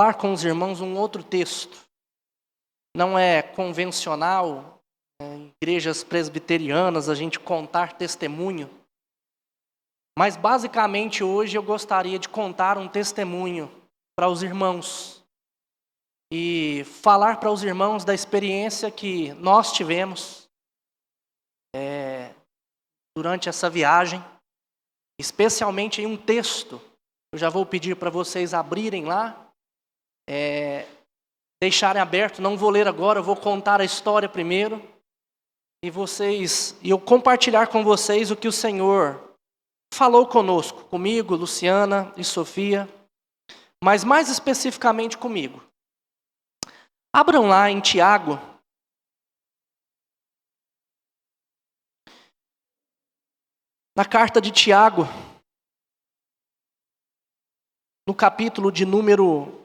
falar com os irmãos um outro texto. Não é convencional, em igrejas presbiterianas, a gente contar testemunho. Mas basicamente hoje eu gostaria de contar um testemunho para os irmãos. E falar para os irmãos da experiência que nós tivemos durante essa viagem. Especialmente em um texto. Eu já vou pedir para vocês abrirem lá. Deixarem aberto, não vou ler agora, eu vou contar a história primeiro. E eu compartilhar com vocês o que o Senhor falou conosco, comigo, Luciana e Sofia, mas mais especificamente comigo. Abram lá em Tiago. Na carta de Tiago, no capítulo de número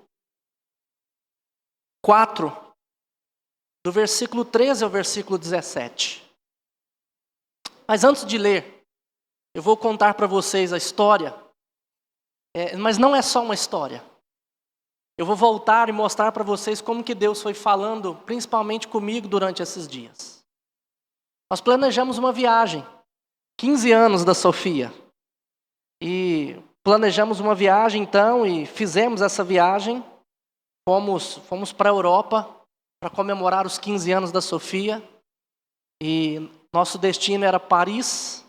4, do versículo 13 ao versículo 17. Mas antes de ler, eu vou contar para vocês a história, mas não é só uma história. Eu vou voltar e mostrar para vocês como que Deus foi falando, principalmente comigo durante esses dias. Nós planejamos uma viagem, 15 anos da Sofia, e planejamos uma viagem então, e fizemos essa viagem, fomos para a Europa, para comemorar os 15 anos da Sofia, e nosso destino era Paris,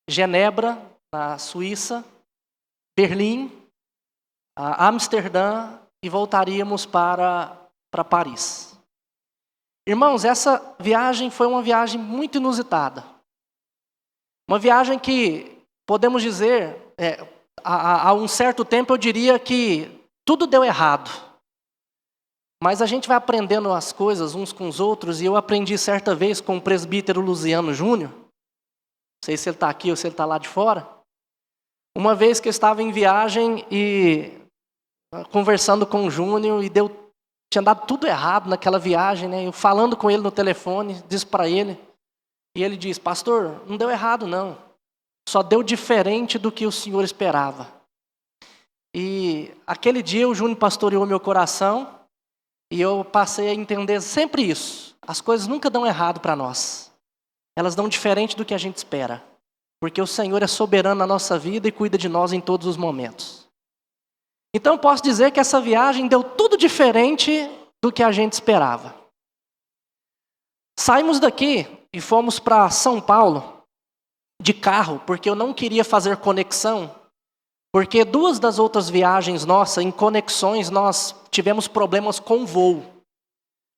Genebra, na Suíça, Berlim, Amsterdã, e voltaríamos para Paris. Irmãos, essa viagem foi uma viagem muito inusitada. Uma viagem que, podemos dizer, há um certo tempo eu diria que tudo deu errado. Mas a gente vai aprendendo as coisas uns com os outros, e eu aprendi certa vez com o presbítero Luciano Júnior, não sei se ele está aqui ou se ele está lá de fora, uma vez que eu estava em viagem e conversando com o Júnior, e tinha dado tudo errado naquela viagem, né? Eu falando com ele no telefone, disse para ele, e ele disse: pastor, não deu errado não, só deu diferente do que o senhor esperava. E aquele dia o Júnior pastoreou meu coração, e eu passei a entender sempre isso. As coisas nunca dão errado para nós. Elas dão diferente do que a gente espera. Porque o Senhor é soberano na nossa vida e cuida de nós em todos os momentos. Então eu posso dizer que essa viagem deu tudo diferente do que a gente esperava. Saímos daqui e fomos para São Paulo de carro, porque eu não queria fazer conexão. Porque 2 das outras viagens nossas, em conexões, nós tivemos problemas com o voo.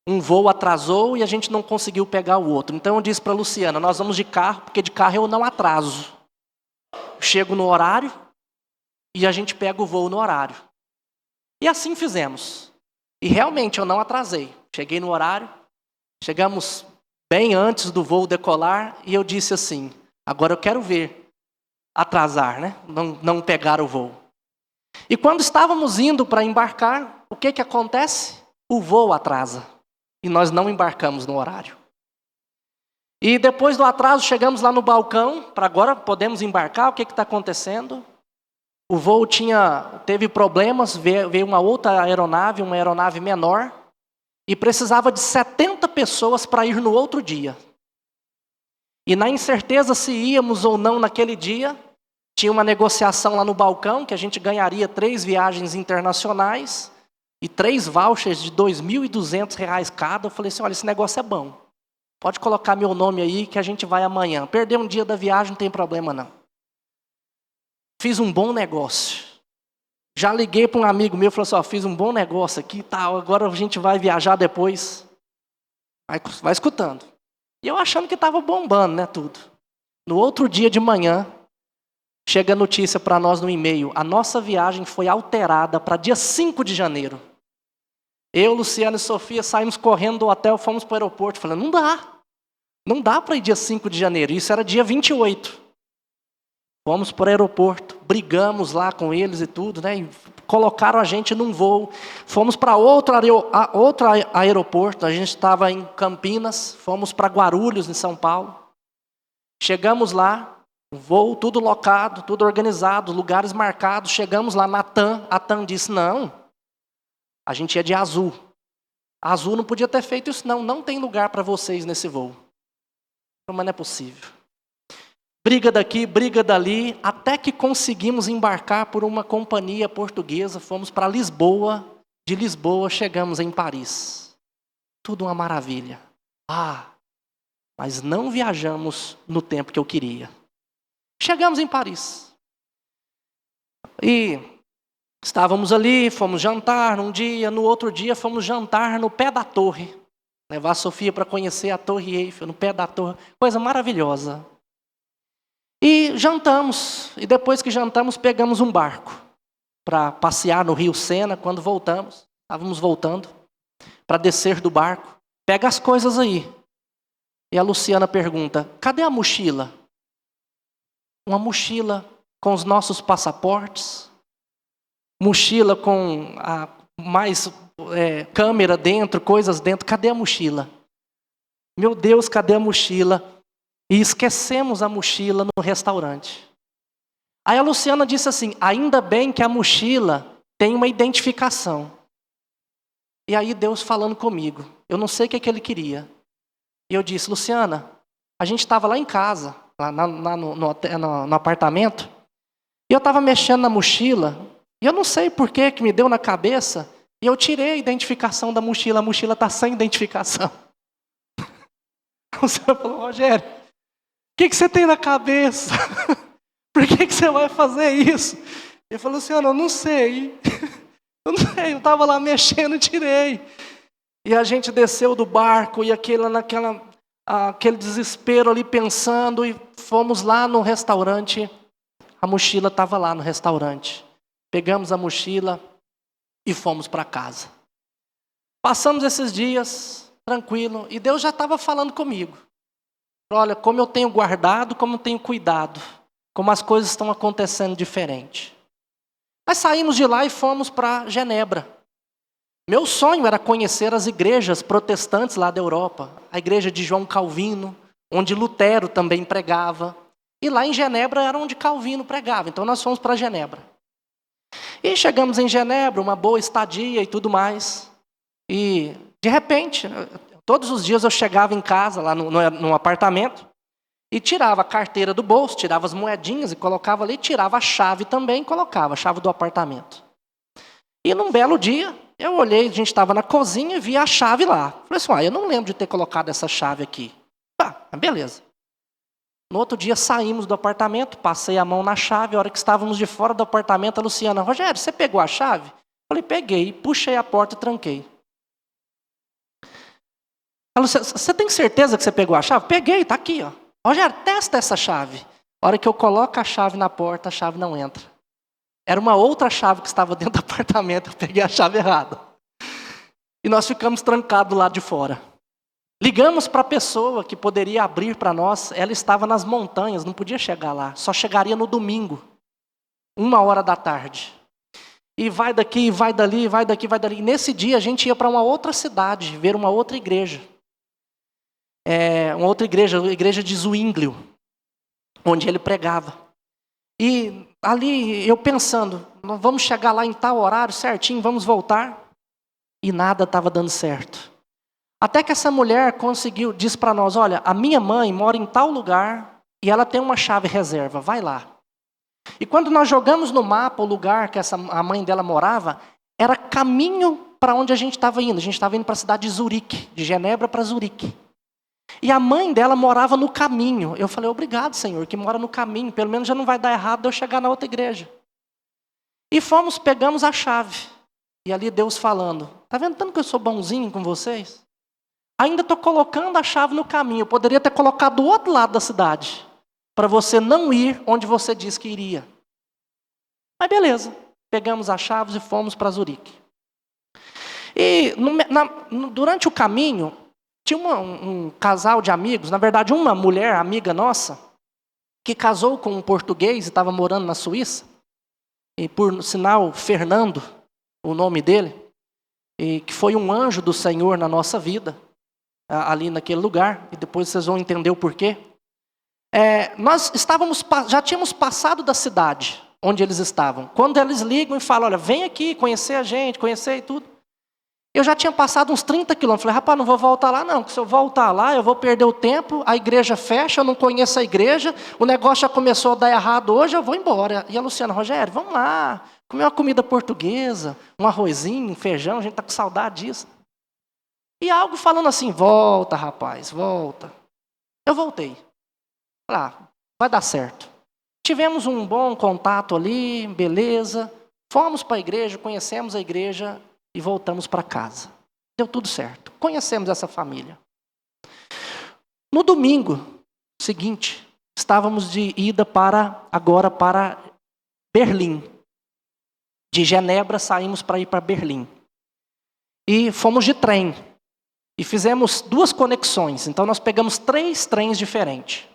Um voo atrasou e a gente não conseguiu pegar o outro. Então eu disse para a Luciana, nós vamos de carro, porque de carro eu não atraso. Chego no horário e a gente pega o voo no horário. E assim fizemos. E realmente eu não atrasei. Cheguei no horário, chegamos bem antes do voo decolar, e eu disse assim, agora eu quero ver atrasar, né? Não pegar o voo. E quando estávamos indo para embarcar, o que acontece? O voo atrasa. E nós não embarcamos no horário. E depois do atraso, chegamos lá no balcão, para agora podemos embarcar, o que está acontecendo? O voo teve problemas, veio uma outra aeronave, uma aeronave menor, e precisava de 70 pessoas para ir no outro dia. E na incerteza se íamos ou não naquele dia, tinha uma negociação lá no balcão, que a gente ganharia 3 viagens internacionais e 3 vouchers de R$ 2.200 cada. Eu falei assim, olha, esse negócio é bom. Pode colocar meu nome aí que a gente vai amanhã. Perder um dia da viagem não tem problema não. Fiz um bom negócio. Já liguei para um amigo meu e falei assim, fiz um bom negócio aqui, tal, agora a gente vai viajar depois. Vai escutando. E eu achando que estava bombando, né, tudo. No outro dia de manhã, chega a notícia para nós no e-mail. A nossa viagem foi alterada para dia 5 de janeiro. Eu, Luciana e Sofia saímos correndo do hotel, fomos para o aeroporto. Falando, não dá para ir dia 5 de janeiro. Isso era dia 28. Fomos para o aeroporto, brigamos lá com eles e tudo, né? E colocaram a gente num voo. Fomos para outro aeroporto, a gente estava em Campinas, fomos para Guarulhos, em São Paulo. Chegamos lá, voo tudo locado, tudo organizado, lugares marcados. Chegamos lá na TAM, a TAM disse, não, A gente ia de Azul. A Azul não podia ter feito isso, não. Não tem lugar para vocês nesse voo. Mas não é possível. Briga daqui, briga dali, até que conseguimos embarcar por uma companhia portuguesa. Fomos para Lisboa. De Lisboa chegamos em Paris. Tudo uma maravilha. Mas não viajamos no tempo que eu queria. Chegamos em Paris. E estávamos ali, fomos jantar num dia, no outro dia fomos jantar no pé da torre. Levar a Sofia para conhecer a Torre Eiffel, no pé da torre. Coisa maravilhosa. E jantamos. E depois que jantamos, pegamos um barco para passear no Rio Sena. Quando voltamos, estávamos voltando para descer do barco. Pega as coisas aí. E a Luciana pergunta, cadê a mochila? Uma mochila com os nossos passaportes, mochila com mais câmera dentro, coisas dentro. Cadê a mochila? Meu Deus, cadê a mochila? E esquecemos a mochila no restaurante. Aí a Luciana disse assim, ainda bem que a mochila tem uma identificação. E aí Deus falando comigo, eu não sei o que ele queria. E eu disse, Luciana, a gente estava lá em casa, lá no apartamento, e eu estava mexendo na mochila, e eu não sei por que me deu na cabeça, e eu tirei a identificação da mochila, a mochila está sem identificação. O senhor falou, Rogério, o que você tem na cabeça? Por que você vai fazer isso? Ele falou, Luciana, eu não sei. Eu não sei, eu estava lá mexendo e tirei. E a gente desceu do barco e aquele desespero ali pensando e fomos lá no restaurante. A mochila estava lá no restaurante. Pegamos a mochila e fomos para casa. Passamos esses dias tranquilo e Deus já estava falando comigo. Olha, como eu tenho guardado, como eu tenho cuidado, como as coisas estão acontecendo diferente. Mas saímos de lá e fomos para Genebra. Meu sonho era conhecer as igrejas protestantes lá da Europa. A igreja de João Calvino, onde Lutero também pregava. E lá em Genebra era onde Calvino pregava. Então nós fomos para Genebra. E chegamos em Genebra, uma boa estadia e tudo mais. E de repente, todos os dias eu chegava em casa, lá no apartamento, e tirava a carteira do bolso, tirava as moedinhas e colocava ali, tirava a chave também e colocava a chave do apartamento. E num belo dia, eu olhei, a gente estava na cozinha e vi a chave lá. Falei assim, eu não lembro de ter colocado essa chave aqui. Beleza. No outro dia saímos do apartamento, passei a mão na chave, a hora que estávamos de fora do apartamento, a Luciana, Rogério, você pegou a chave? Falei, peguei, puxei a porta e tranquei. A Luciana, você tem certeza que você pegou a chave? Peguei, está aqui, ó. Rogério, testa essa chave. A hora que eu coloco a chave na porta, a chave não entra. Era uma outra chave que estava dentro do apartamento, eu peguei a chave errada. E nós ficamos trancados lá de fora. Ligamos para a pessoa que poderia abrir para nós, ela estava nas montanhas, não podia chegar lá, só chegaria no domingo, 1h da tarde. E vai daqui, vai dali, vai daqui, vai dali. E nesse dia a gente ia para uma outra cidade, ver uma outra igreja. A igreja de Zwinglio, onde ele pregava. E ali eu pensando, vamos chegar lá em tal horário certinho, vamos voltar. E nada estava dando certo. Até que essa mulher disse para nós, olha, a minha mãe mora em tal lugar e ela tem uma chave reserva, vai lá. E quando nós jogamos no mapa o lugar que a mãe dela morava, era caminho para onde a gente estava indo. A gente estava indo para a cidade de Zurique, de Genebra para Zurique. E a mãe dela morava no caminho. Eu falei, obrigado, Senhor, que mora no caminho. Pelo menos já não vai dar errado de eu chegar na outra igreja. E pegamos a chave. E ali Deus falando, tá vendo tanto que eu sou bonzinho com vocês? Ainda estou colocando a chave no caminho. Eu poderia ter colocado do outro lado da cidade. Para você não ir onde você disse que iria. Mas beleza. Pegamos as chaves e fomos para Zurique. E durante o caminho, tinha um casal de amigos, na verdade uma mulher amiga nossa, que casou com um português e estava morando na Suíça. E por sinal, Fernando, o nome dele, e que foi um anjo do Senhor na nossa vida, ali naquele lugar, e depois vocês vão entender o porquê. Nós já tínhamos passado da cidade onde eles estavam. Quando eles ligam e falam, olha, vem aqui conhecer a gente, conhecer e tudo. Eu já tinha passado uns 30 quilômetros. Falei, rapaz, não vou voltar lá não, porque se eu voltar lá, eu vou perder o tempo, a igreja fecha, eu não conheço a igreja, o negócio já começou a dar errado hoje, eu vou embora. E a Luciana, Rogério, vamos lá, comer uma comida portuguesa, um arrozinho, um feijão, a gente está com saudade disso. E algo falando assim, volta, rapaz, volta. Eu voltei. Falei, vai dar certo. Tivemos um bom contato ali, beleza. Fomos para a igreja, conhecemos a igreja e voltamos para casa. Deu tudo certo. Conhecemos essa família. No domingo seguinte, estávamos de ida agora para Berlim. De Genebra saímos para ir para Berlim. E fomos de trem. E fizemos 2 conexões. Então nós pegamos 3 trens diferentes.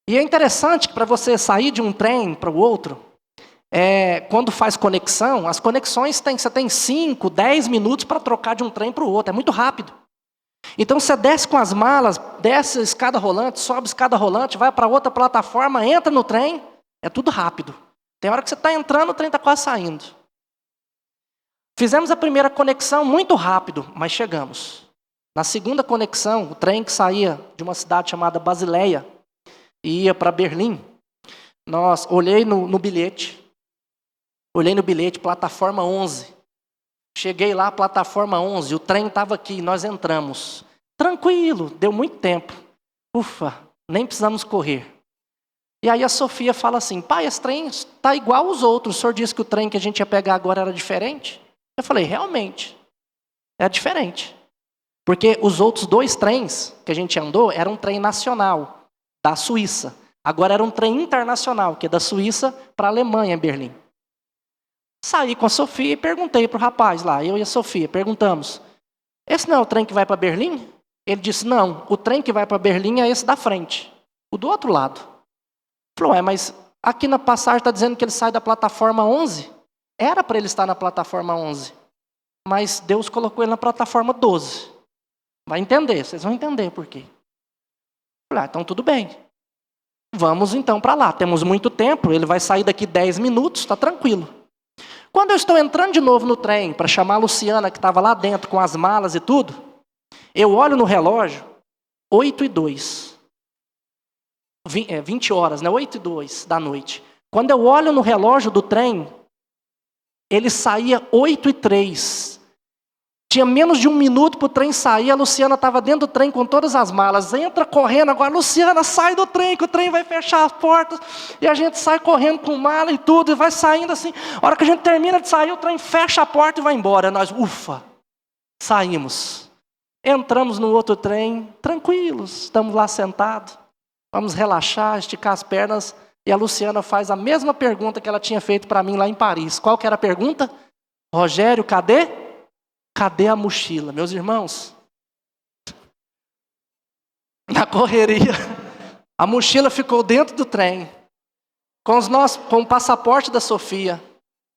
E é interessante que para você sair de um trem para o outro, quando faz conexão, as conexões você tem 5, 10 minutos para trocar de um trem para o outro. É muito rápido. Então você desce com as malas, desce a escada rolante, sobe a escada rolante, vai para outra plataforma, entra no trem. É tudo rápido. Tem hora que você está entrando, o trem está quase saindo. Fizemos a primeira conexão muito rápido, mas chegamos. Na segunda conexão, o trem que saía de uma cidade chamada Basileia e ia para Berlim, olhei no bilhete, plataforma 11. Cheguei lá, plataforma 11, o trem estava aqui, nós entramos. Tranquilo, deu muito tempo. Ufa, nem precisamos correr. E aí a Sofia fala assim, pai, esse trem está igual aos outros, o senhor disse que o trem que a gente ia pegar agora era diferente? Eu falei, realmente, é diferente. Porque os outros 2 trens que a gente andou eram um trem nacional, da Suíça. Agora era um trem internacional, que é da Suíça para a Alemanha, em Berlim. Saí com a Sofia e perguntei para o rapaz lá, eu e a Sofia, perguntamos, esse não é o trem que vai para Berlim? Ele disse, não, o trem que vai para Berlim é esse da frente, o do outro lado. Falou, mas aqui na passagem está dizendo que ele sai da plataforma 11? Era para ele estar na plataforma 11, mas Deus colocou ele na plataforma 12. Vai entender, vocês vão entender por quê. Falei, então tudo bem. Vamos então para lá, temos muito tempo, ele vai sair daqui 10 minutos, está tranquilo. Quando eu estou entrando de novo no trem, para chamar a Luciana, que estava lá dentro com as malas e tudo, eu olho no relógio, 8h02. 20 horas, né? 8h02 da noite. Quando eu olho no relógio do trem, ele saía 8h03. Tinha menos de 1 minuto para o trem sair, a Luciana estava dentro do trem com todas as malas. Entra correndo agora, Luciana, sai do trem, que o trem vai fechar as portas. E a gente sai correndo com mala e tudo, e vai saindo assim. A hora que a gente termina de sair, o trem fecha a porta e vai embora. Nós, ufa, saímos. Entramos no outro trem, tranquilos, estamos lá sentados. Vamos relaxar, esticar as pernas. E a Luciana faz a mesma pergunta que ela tinha feito para mim lá em Paris. Qual que era a pergunta? Rogério, Cadê a mochila? Meus irmãos, na correria, a mochila ficou dentro do trem, com o passaporte da Sofia,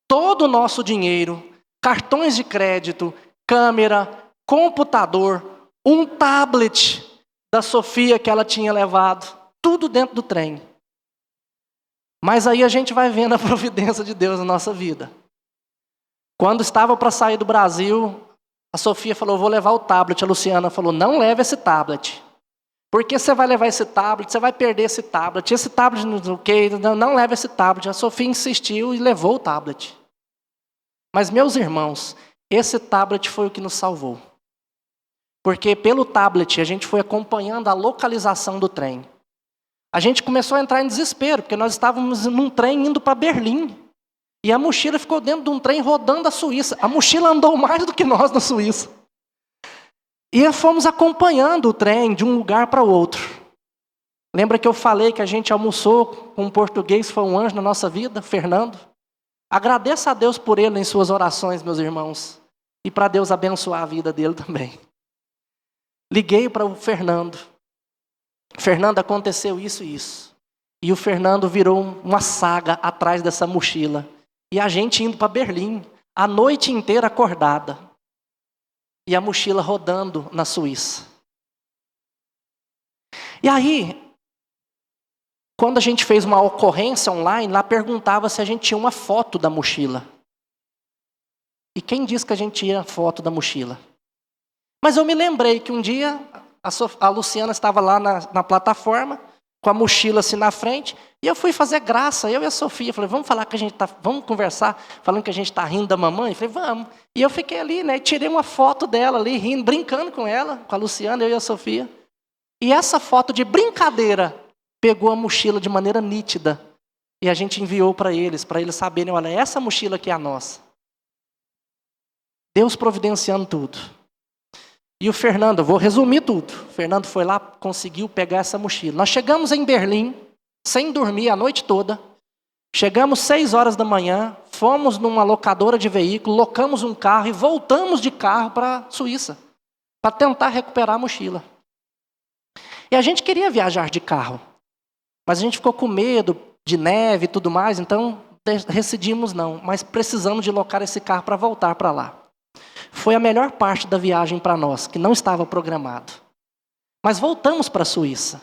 todo o nosso dinheiro, cartões de crédito, câmera, computador, um tablet da Sofia que ela tinha levado, tudo dentro do trem. Mas aí a gente vai vendo a providência de Deus na nossa vida. Quando estava para sair do Brasil, a Sofia falou, vou levar o tablet. A Luciana falou, não leve esse tablet. Porque você vai levar esse tablet, você vai perder esse tablet. Esse tablet não leve esse tablet. A Sofia insistiu e levou o tablet. Mas, meus irmãos, esse tablet foi o que nos salvou. Porque pelo tablet a gente foi acompanhando a localização do trem. A gente começou a entrar em desespero, porque nós estávamos num trem indo para Berlim. E a mochila ficou dentro de um trem rodando a Suíça. A mochila andou mais do que nós na Suíça. E fomos acompanhando o trem de um lugar para o outro. Lembra que eu falei que a gente almoçou com um português, foi um anjo na nossa vida, Fernando? Agradeça a Deus por ele em suas orações, meus irmãos. E para Deus abençoar a vida dele também. Liguei para o Fernando. Fernando, aconteceu isso e isso. E o Fernando virou uma saga atrás dessa mochila. E a gente indo para Berlim, a noite inteira acordada. E a mochila rodando na Suíça. E aí, quando a gente fez uma ocorrência online, lá perguntava se a gente tinha uma foto da mochila. E quem disse que a gente tinha foto da mochila? Mas eu me lembrei que um dia a Luciana estava lá na plataforma, com a mochila assim na frente, e eu fui fazer graça, eu e a Sofia. Falei, vamos falar que vamos conversar, falando que a gente está rindo da mamãe? Falei, vamos. E eu fiquei ali, né? Tirei uma foto dela ali, rindo, brincando com ela, com a Luciana, eu e a Sofia. E essa foto de brincadeira pegou a mochila de maneira nítida. E a gente enviou para eles saberem, olha, essa mochila aqui é a nossa. Deus providenciando tudo. E o Fernando, eu vou resumir tudo. O Fernando foi lá, conseguiu pegar essa mochila. Nós chegamos em Berlim, sem dormir a noite toda. Chegamos 6 horas da manhã, fomos numa locadora de veículo, locamos um carro e voltamos de carro para a Suíça, para tentar recuperar a mochila. E a gente queria viajar de carro, mas a gente ficou com medo de neve e tudo mais, então decidimos não, mas precisamos de locar esse carro para voltar para lá. Foi a melhor parte da viagem para nós, que não estava programado. Mas voltamos para a Suíça.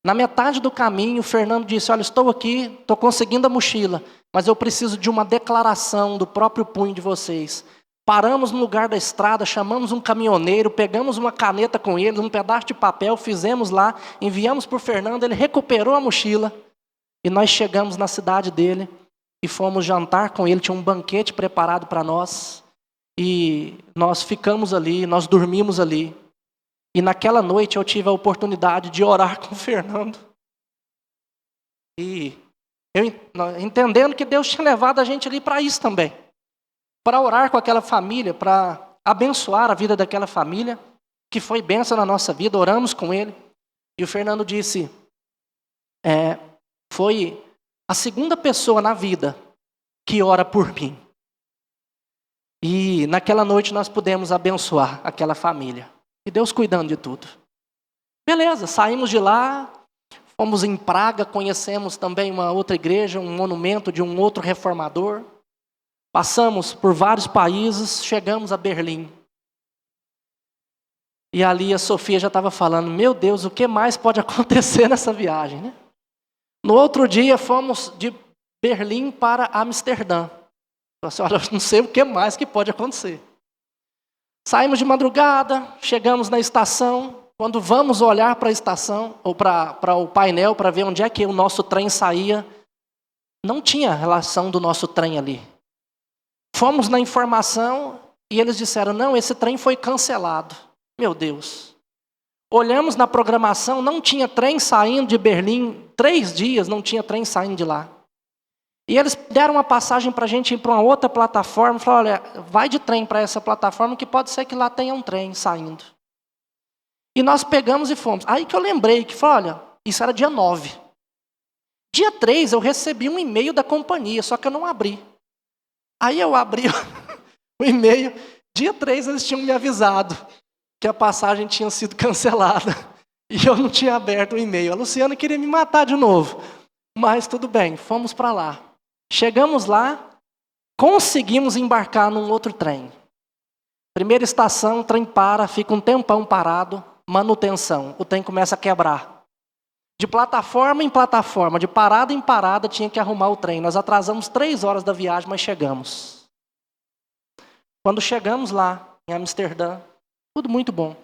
Na metade do caminho, o Fernando disse, olha, estou aqui, estou conseguindo a mochila, mas eu preciso de uma declaração do próprio punho de vocês. Paramos no lugar da estrada, chamamos um caminhoneiro, pegamos uma caneta com ele, um pedaço de papel, fizemos lá, enviamos para o Fernando, ele recuperou a mochila, e nós chegamos na cidade dele, e fomos jantar com ele, tinha um banquete preparado para nós, e nós ficamos ali, nós dormimos ali. E naquela noite eu tive a oportunidade de orar com o Fernando. E eu entendendo que Deus tinha levado a gente ali para isso também. Para orar com aquela família, para abençoar a vida daquela família, que foi bênção na nossa vida, oramos com ele. E o Fernando disse, foi a segunda pessoa na vida que ora por mim. E naquela noite nós pudemos abençoar aquela família. E Deus cuidando de tudo. Beleza, saímos de lá, fomos em Praga, conhecemos também uma outra igreja, um monumento de um outro reformador. Passamos por vários países, chegamos a Berlim. E ali a Sofia já estava falando, meu Deus, o que mais pode acontecer nessa viagem, né? No outro dia fomos de Berlim para Amsterdã. Assim, olha, eu não sei o que mais que pode acontecer. Saímos de madrugada, chegamos na estação. Quando vamos olhar para a estação, ou para o painel, para ver onde é que o nosso trem saía, não tinha relação do nosso trem ali. Fomos na informação e eles disseram, não, esse trem foi cancelado. Meu Deus. Olhamos na programação, não tinha trem saindo de Berlim, 3 dias não tinha trem saindo de lá. E eles deram uma passagem para a gente ir para uma outra plataforma. Falaram, olha, vai de trem para essa plataforma que pode ser que lá tenha um trem saindo. E nós pegamos e fomos. Aí que eu lembrei que, olha, isso era dia 9. Dia 3 eu recebi um e-mail da companhia, só que eu não abri. Aí eu abri o e-mail. Dia 3 eles tinham me avisado que a passagem tinha sido cancelada. E eu não tinha aberto o e-mail. A Luciana queria me matar de novo. Mas tudo bem, fomos para lá. Chegamos lá, conseguimos embarcar num outro trem. Primeira estação, o trem para, fica um tempão parado, manutenção. O trem começa a quebrar. De plataforma em plataforma, de parada em parada, tinha que arrumar o trem. Nós atrasamos 3 horas da viagem, mas chegamos. Quando chegamos lá, em Amsterdã, tudo muito bom.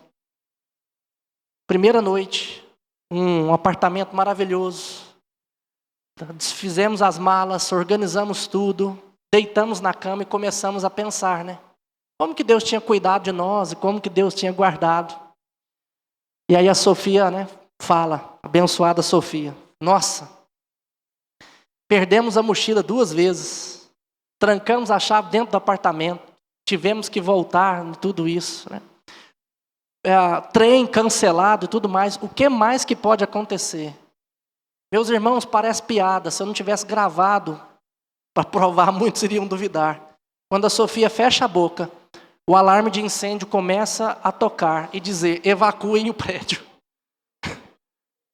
Primeira noite, um apartamento maravilhoso. Desfizemos as malas, organizamos tudo, deitamos na cama e começamos a pensar, né? Como que Deus tinha cuidado de nós e como que Deus tinha guardado. E aí a Sofia, né, fala, abençoada Sofia, nossa, perdemos a mochila 2 vezes, trancamos a chave dentro do apartamento, tivemos que voltar, tudo isso, né? Trem cancelado e tudo mais, o que mais que pode acontecer? Meus irmãos, parece piada, se eu não tivesse gravado para provar, muitos iriam duvidar. Quando a Sofia fecha a boca, o alarme de incêndio começa a tocar e dizer, evacuem o prédio.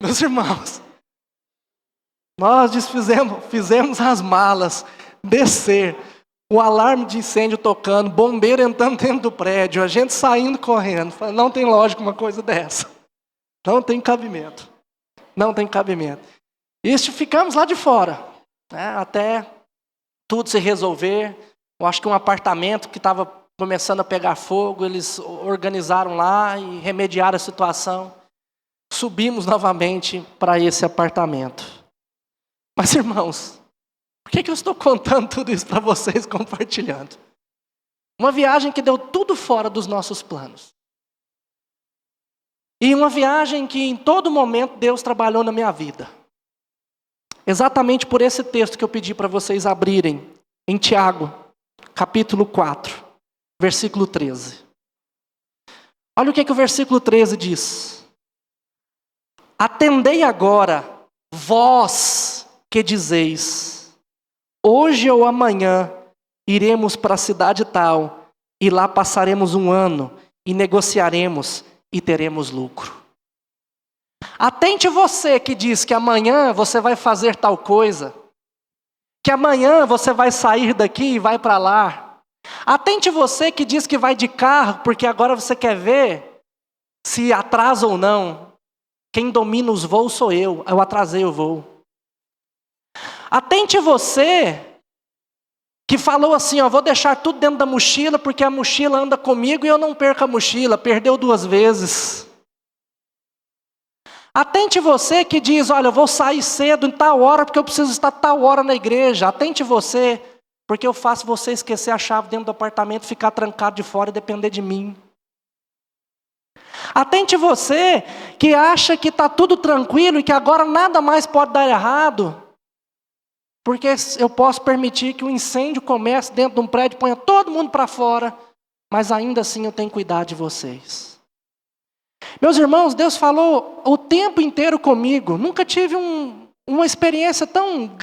Meus irmãos, nós fizemos as malas, descer, o alarme de incêndio tocando, bombeiro entrando dentro do prédio, a gente saindo correndo. Não tem lógica uma coisa dessa. Não tem cabimento. Não tem cabimento. E ficamos lá de fora, né, até tudo se resolver. Eu acho que um apartamento que estava começando a pegar fogo, eles organizaram lá e remediaram a situação. Subimos novamente para esse apartamento. Mas, irmãos, por que eu estou contando tudo isso para vocês, compartilhando? Uma viagem que deu tudo fora dos nossos planos. E uma viagem que em todo momento Deus trabalhou na minha vida. Exatamente por esse texto que eu pedi para vocês abrirem, em Tiago, capítulo 4, versículo 13. Olha o que o versículo 13 diz. Atendei agora, vós que dizeis, hoje ou amanhã iremos para a cidade tal, e lá passaremos um ano, e negociaremos, e teremos lucro. Atente você que diz que amanhã você vai fazer tal coisa, que amanhã você vai sair daqui e vai para lá. Atente você que diz que vai de carro, porque agora você quer ver se atrasa ou não. Quem domina os voos sou eu atrasei o voo. Atente você que falou assim, vou deixar tudo dentro da mochila, porque a mochila anda comigo e eu não perco a mochila, perdeu 2 vezes. Atente você que diz, olha, eu vou sair cedo em tal hora, porque eu preciso estar tal hora na igreja. Atente você, porque eu faço você esquecer a chave dentro do apartamento, ficar trancado de fora e depender de mim. Atente você que acha que está tudo tranquilo e que agora nada mais pode dar errado, porque eu posso permitir que um incêndio comece dentro de um prédio, ponha todo mundo para fora, mas ainda assim eu tenho que cuidar de vocês. Meus irmãos, Deus falou o tempo inteiro comigo. Nunca tive uma experiência tão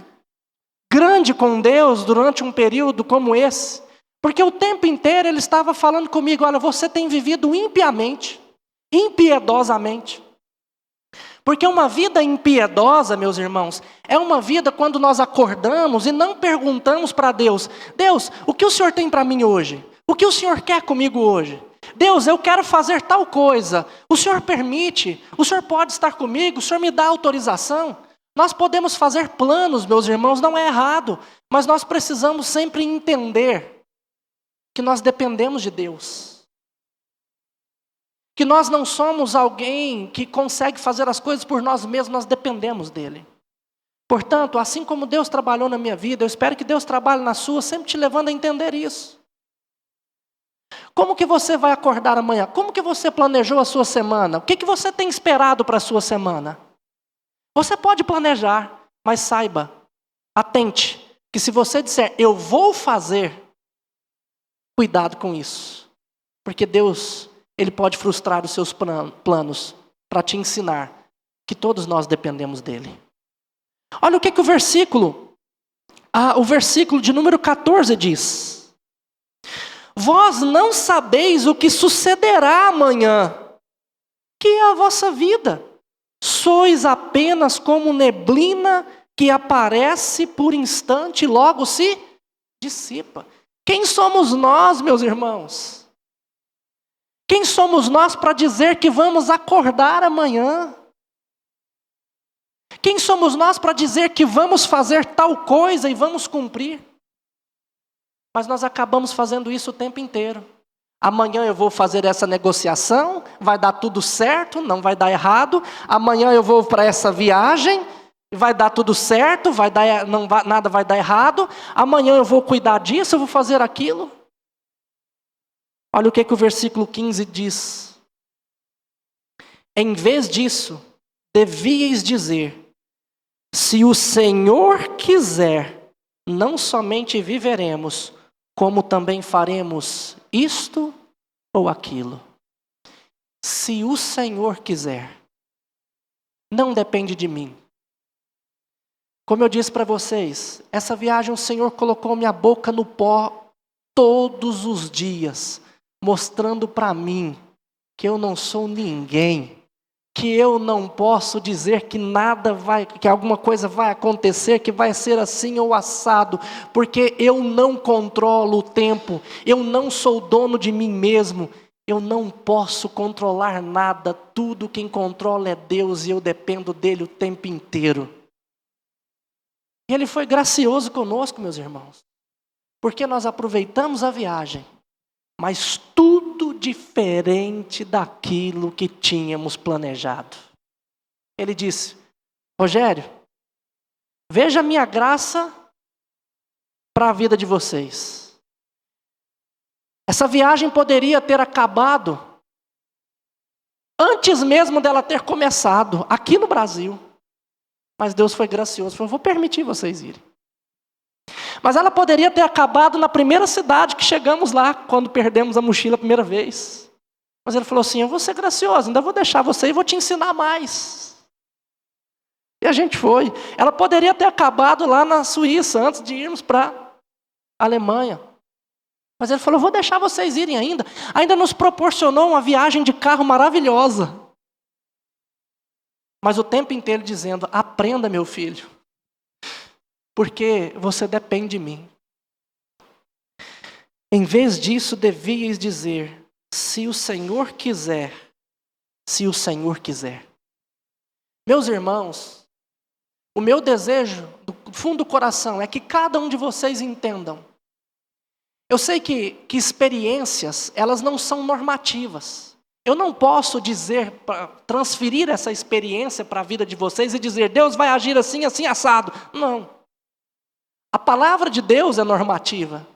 grande com Deus durante um período como esse, porque o tempo inteiro Ele estava falando comigo, olha, você tem vivido impiamente, impiedosamente. Porque uma vida impiedosa, meus irmãos, é uma vida quando nós acordamos e não perguntamos para Deus, Deus, o que o Senhor tem para mim hoje? O que o Senhor quer comigo hoje? Deus, eu quero fazer tal coisa, o Senhor permite, o Senhor pode estar comigo, o Senhor me dá autorização. Nós podemos fazer planos, meus irmãos, não é errado, mas nós precisamos sempre entender que nós dependemos de Deus. Que nós não somos alguém que consegue fazer as coisas por nós mesmos, nós dependemos dEle. Portanto, assim como Deus trabalhou na minha vida, eu espero que Deus trabalhe na sua, sempre te levando a entender isso. Como que você vai acordar amanhã? Como que você planejou a sua semana? O que você tem esperado para a sua semana? Você pode planejar, mas saiba, atente, que se você disser, eu vou fazer, cuidado com isso. Porque Deus, Ele pode frustrar os seus planos para te ensinar que todos nós dependemos dEle. Olha o que o versículo de número 14 diz. Vós não sabeis o que sucederá amanhã, que é a vossa vida. Sois apenas como neblina que aparece por instante e logo se dissipa. Quem somos nós, meus irmãos? Quem somos nós para dizer que vamos acordar amanhã? Quem somos nós para dizer que vamos fazer tal coisa e vamos cumprir? Mas nós acabamos fazendo isso o tempo inteiro. Amanhã eu vou fazer essa negociação, vai dar tudo certo, não vai dar errado. Amanhã eu vou para essa viagem, vai dar tudo certo, nada vai dar errado. Amanhã eu vou cuidar disso, eu vou fazer aquilo. Olha o que o versículo 15 diz. Em vez disso, devíeis dizer, se o Senhor quiser, não somente viveremos, como também faremos isto ou aquilo. Se o Senhor quiser, não depende de mim. Como eu disse para vocês, essa viagem o Senhor colocou minha boca no pó todos os dias, mostrando para mim que eu não sou ninguém, que eu não posso dizer que alguma coisa vai acontecer, que vai ser assim ou assado, porque eu não controlo o tempo, eu não sou dono de mim mesmo, eu não posso controlar nada, tudo quem controla é Deus e eu dependo dele o tempo inteiro. E Ele foi gracioso conosco, meus irmãos, porque nós aproveitamos a viagem, mas tudo diferente daquilo que tínhamos planejado. Ele disse: Rogério, veja a minha graça para a vida de vocês. Essa viagem poderia ter acabado antes mesmo dela ter começado, aqui no Brasil. Mas Deus foi gracioso, falou: vou permitir vocês irem. Mas ela poderia ter acabado na primeira cidade que chegamos lá, quando perdemos a mochila a primeira vez. Mas ele falou assim: eu vou ser gracioso, ainda vou deixar você e vou te ensinar mais. E a gente foi. Ela poderia ter acabado lá na Suíça, antes de irmos para a Alemanha. Mas ele falou: vou deixar vocês irem ainda. Ainda nos proporcionou uma viagem de carro maravilhosa. Mas o tempo inteiro dizendo: aprenda, meu filho, porque você depende de mim. Em vez disso, devíeis dizer: se o Senhor quiser, se o Senhor quiser. Meus irmãos, o meu desejo do fundo do coração é que cada um de vocês entendam. Eu sei que experiências, elas não são normativas. Eu não posso dizer, transferir essa experiência para a vida de vocês e dizer: Deus vai agir assim, assim, assado. Não. A palavra de Deus é normativa.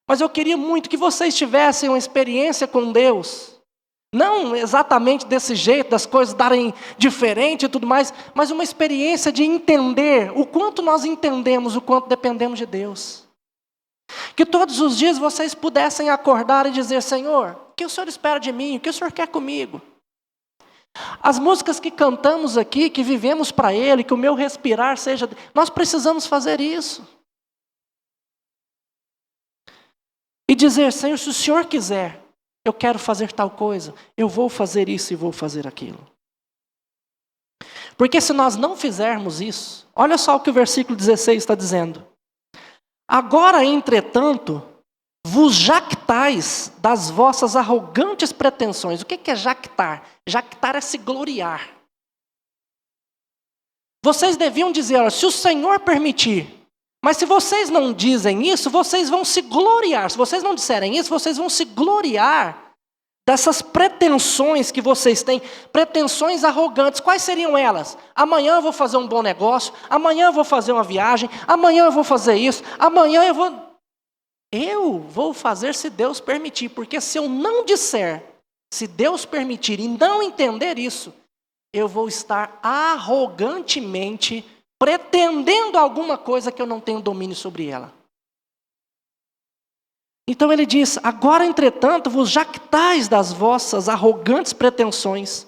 Mas eu queria muito que vocês tivessem uma experiência com Deus. Não exatamente desse jeito, das coisas darem diferente e tudo mais, mas uma experiência de entender o quanto nós entendemos, o quanto dependemos de Deus. Que todos os dias vocês pudessem acordar e dizer: Senhor, o que o Senhor espera de mim? O que o Senhor quer comigo? As músicas que cantamos aqui, que vivemos para Ele, que o meu respirar seja... Nós precisamos fazer isso. E dizer: Senhor, se o Senhor quiser, eu quero fazer tal coisa, eu vou fazer isso e vou fazer aquilo. Porque se nós não fizermos isso, olha só o que o versículo 16 está dizendo. Agora, entretanto, vos jactais das vossas arrogantes pretensões. O que é jactar? Jactar é se gloriar. Vocês deviam dizer: olha, se o Senhor permitir. Mas se vocês não dizem isso, vocês vão se gloriar. Se vocês não disserem isso, vocês vão se gloriar dessas pretensões que vocês têm, pretensões arrogantes. Quais seriam elas? Amanhã eu vou fazer um bom negócio, amanhã eu vou fazer uma viagem, amanhã eu vou fazer isso, amanhã eu vou fazer se Deus permitir. Porque se eu não disser, se Deus permitir, e não entender isso, eu vou estar arrogantemente pretendendo alguma coisa que eu não tenho domínio sobre ela. Então ele diz: agora, entretanto, vos jactais das vossas arrogantes pretensões.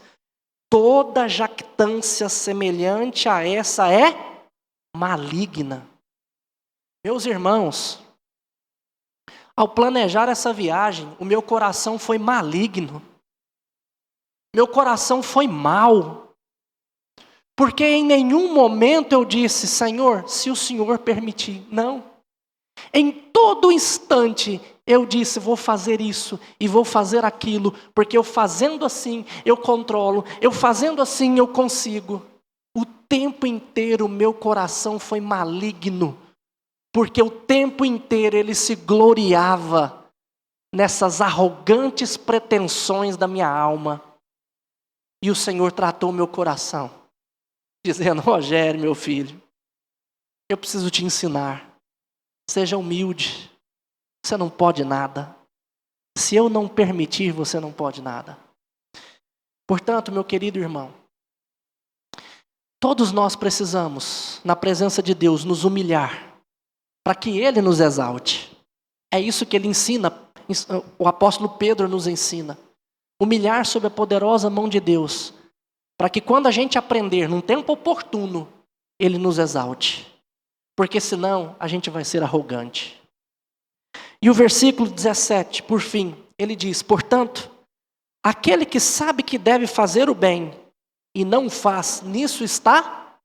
Toda jactância semelhante a essa é maligna. Meus irmãos, ao planejar essa viagem, o meu coração foi maligno. Meu coração foi mau. Porque em nenhum momento eu disse: Senhor, se o Senhor permitir. Não. Em todo instante eu disse: vou fazer isso e vou fazer aquilo, porque eu fazendo assim eu controlo, eu fazendo assim eu consigo. O tempo inteiro o meu coração foi maligno, porque o tempo inteiro ele se gloriava nessas arrogantes pretensões da minha alma. E o Senhor tratou meu coração, dizendo: Rogério, meu filho, eu preciso te ensinar. Seja humilde. Você não pode nada. Se eu não permitir, você não pode nada. Portanto, meu querido irmão, todos nós precisamos, na presença de Deus, nos humilhar, para que Ele nos exalte. É isso que Ele ensina, o apóstolo Pedro nos ensina. Humilhar sob a poderosa mão de Deus, para que quando a gente aprender, num tempo oportuno, Ele nos exalte. Porque senão a gente vai ser arrogante. E o versículo 17, por fim, ele diz: portanto, aquele que sabe que deve fazer o bem e não faz, nisso está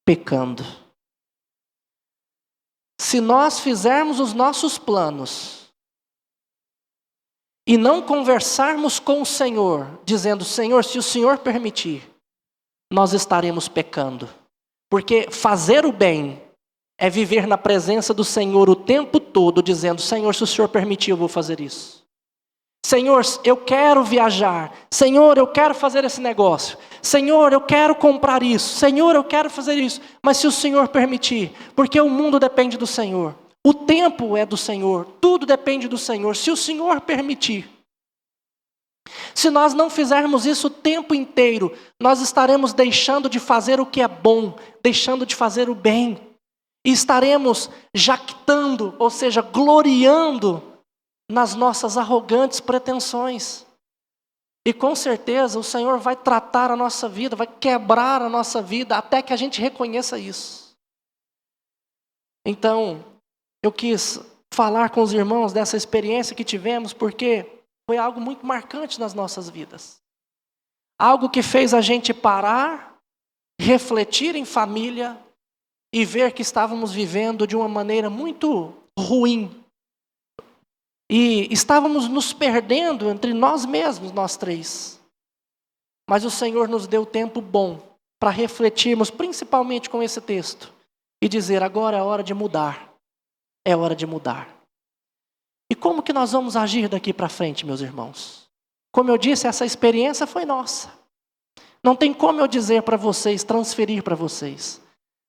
pecando. Se nós fizermos os nossos planos e não conversarmos com o Senhor, dizendo: Senhor, se o Senhor permitir, nós estaremos pecando. Porque fazer o bem é viver na presença do Senhor o tempo todo, dizendo: Senhor, se o Senhor permitir, eu vou fazer isso. Senhor, eu quero viajar. Senhor, eu quero fazer esse negócio. Senhor, eu quero comprar isso. Senhor, eu quero fazer isso. Mas se o Senhor permitir, porque o mundo depende do Senhor. O tempo é do Senhor. Tudo depende do Senhor. Se o Senhor permitir. Se nós não fizermos isso o tempo inteiro, nós estaremos deixando de fazer o que é bom, deixando de fazer o bem. E estaremos jactando, ou seja, gloriando nas nossas arrogantes pretensões. E com certeza o Senhor vai tratar a nossa vida, vai quebrar a nossa vida, até que a gente reconheça isso. Então, eu quis falar com os irmãos dessa experiência que tivemos, porque foi algo muito marcante nas nossas vidas. Algo que fez a gente parar, refletir em família e ver que estávamos vivendo de uma maneira muito ruim. E estávamos nos perdendo entre nós mesmos, nós três. Mas o Senhor nos deu tempo bom para refletirmos, principalmente com esse texto, e dizer: agora é hora de mudar. É hora de mudar. E como que nós vamos agir daqui para frente, meus irmãos? Como eu disse, essa experiência foi nossa. Não tem como eu dizer para vocês, transferir para vocês.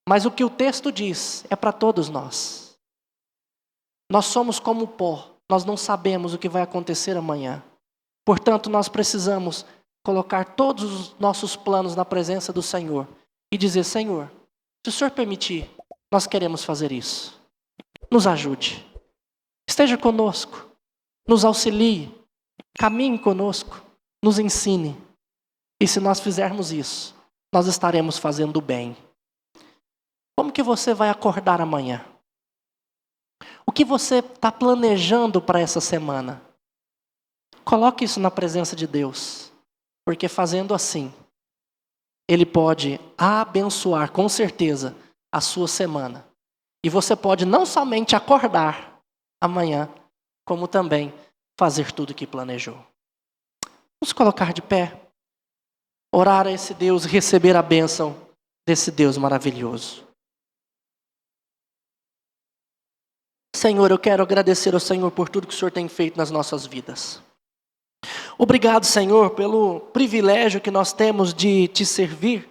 Mas o que o texto diz é para todos nós. Nós somos como pó. Nós não sabemos o que vai acontecer amanhã. Portanto, nós precisamos colocar todos os nossos planos na presença do Senhor e dizer: Senhor, se o Senhor permitir, nós queremos fazer isso. Nos ajude. Esteja conosco. Nos auxilie. Caminhe conosco. Nos ensine. E se nós fizermos isso, nós estaremos fazendo o bem. Como que você vai acordar amanhã? O que você está planejando para essa semana? Coloque isso na presença de Deus. Porque fazendo assim, Ele pode abençoar com certeza a sua semana. E você pode não somente acordar amanhã, como também fazer tudo o que planejou. Vamos colocar de pé. Orar a esse Deus e receber a bênção desse Deus maravilhoso. Senhor, eu quero agradecer ao Senhor por tudo que o Senhor tem feito nas nossas vidas. Obrigado, Senhor, pelo privilégio que nós temos de te servir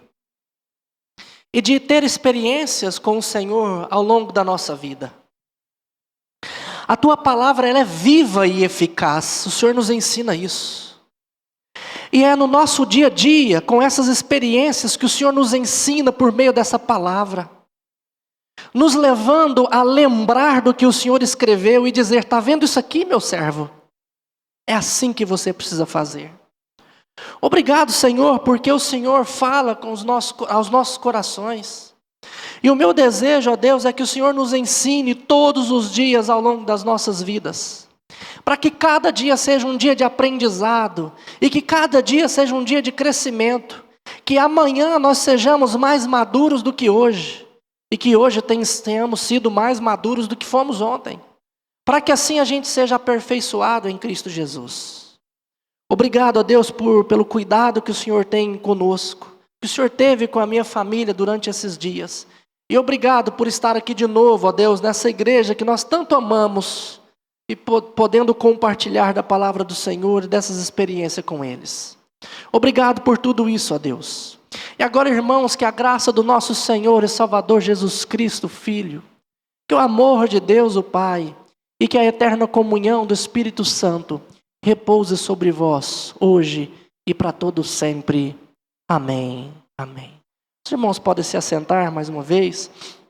e de ter experiências com o Senhor ao longo da nossa vida. A tua palavra, ela é viva e eficaz. O Senhor nos ensina isso. E é no nosso dia a dia, com essas experiências, que o Senhor nos ensina por meio dessa palavra, nos levando a lembrar do que o Senhor escreveu e dizer: está vendo isso aqui, meu servo? É assim que você precisa fazer. Obrigado, Senhor, porque o Senhor fala aos nossos corações. E o meu desejo, ó Deus, é que o Senhor nos ensine todos os dias ao longo das nossas vidas. Para que cada dia seja um dia de aprendizado e que cada dia seja um dia de crescimento. Que amanhã nós sejamos mais maduros do que hoje. E que hoje tenhamos sido mais maduros do que fomos ontem. Para que assim a gente seja aperfeiçoado em Cristo Jesus. Obrigado a Deus pelo cuidado que o Senhor tem conosco. Que o Senhor teve com a minha família durante esses dias. E obrigado por estar aqui de novo, ó Deus, nessa igreja que nós tanto amamos. E podendo compartilhar da palavra do Senhor e dessas experiências com eles. Obrigado por tudo isso, ó Deus. E agora, irmãos, que a graça do nosso Senhor e Salvador Jesus Cristo, Filho, que o amor de Deus, o Pai, e que a eterna comunhão do Espírito Santo repouse sobre vós, hoje e para todo sempre. Amém. Amém. Os irmãos podem se assentar mais uma vez.